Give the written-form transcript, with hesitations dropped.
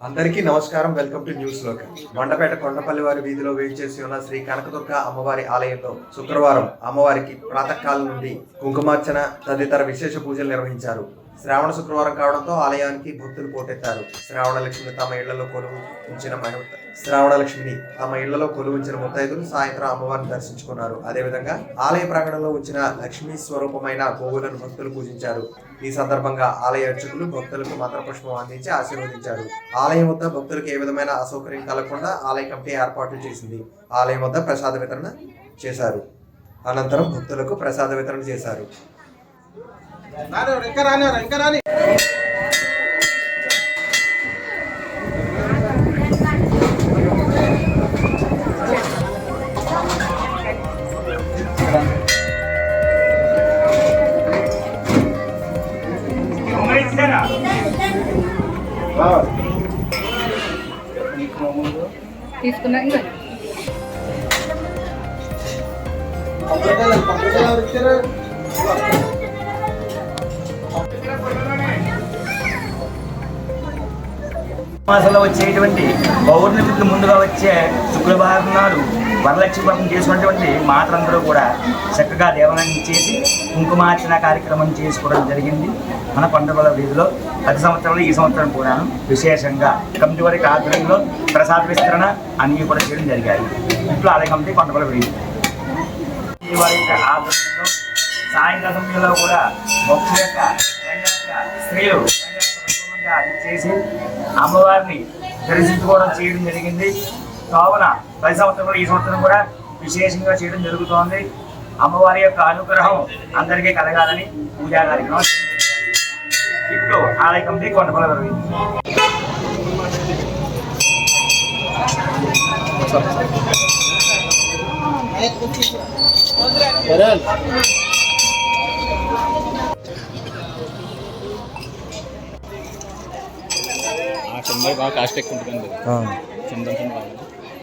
అందరికీ నమస్కారం. Welcome to news Lok. Mandapeta Kondapalli వారి వీధిలో వేయించేసి ఉన్న శ్రీ కనకదుర్గ అమ్మవారి ఆలయంలో శుక్రవారం అమ్మవారికి ప్రాతకాలం నుండి కుంకుమార్చన తదితర విశేష పూజలు నిర్వహించారు. శ్రావణ శుక్రవారం కావడంతో ఆలయానికి భక్తులు పోటెత్తారు. శ్రావణలక్ష్మిని తమ ఇళ్లలో కొలువుంచిన ముత్తైదులు సాయంత్రం అమ్మవారిని దర్శించుకున్నారు. అదేవిధంగా ఆలయ ప్రాంగణంలో ఉంచిన లక్ష్మీ స్వరూపమైన గోవులను భక్తులు పూజించారు. ఈ సందర్భంగా ఆలయ అర్చకులు భక్తులకు మంత్రపుష్పం అందించి ఆశీర్వదించారు. ఆలయం వద్ద భక్తులకు ఏ విధమైన అసౌకర్యం కలగకుండా ఆలయ కమిటీ ఏర్పాట్లు చేసింది. ఆలయం వద్ద ప్రసాద వితరణ చేశారు. అనంతరం భక్తులకు ప్రసాద వితరణ చేశారు. తీసుకున్నా మాసంలో వచ్చేటువంటి పౌర్ణమికి ముందుగా వచ్చే శుక్రవారం నాడు వరలక్ష్మి వ్రతం చేసుకున్నటువంటి మాతలందరూ కూడా చక్కగా దేవాలయం చేసి కుంకుమార్చన కార్యక్రమం చేసుకోవడం జరిగింది. మన కొండపల్లి వీధిలో ప్రతి సంవత్సరంలో ఈ సంవత్సరం కూడా విశేషంగా కమిటీ వారికి ఆధ్వర్యంలో ప్రసాద విస్తరణ అన్నీ కూడా చేయడం జరిగాయి. ఇంట్లో ఆలయ కమిటీ కొండపల్లి వీధి వారి యొక్క ఆధ్వర్యంలో సాయంకాల సమయంలో కూడా భక్తుల యొక్క స్త్రీలు చేసి అమ్మవారిని దర్శించుకోవడం చేయడం జరిగింది. కావున ప్రతి సంవత్సరంలో ఈ సంవత్సరం కూడా విశేషంగా చేయడం జరుగుతోంది. అమ్మవారి యొక్క అనుగ్రహం అందరికీ కలగాలని పూజా కార్యక్రమం ఇప్పుడు ఆలయ కమిటీ కొండపల్లి బాగా కాస్ట్ ఎక్కువ ఉంటుంది.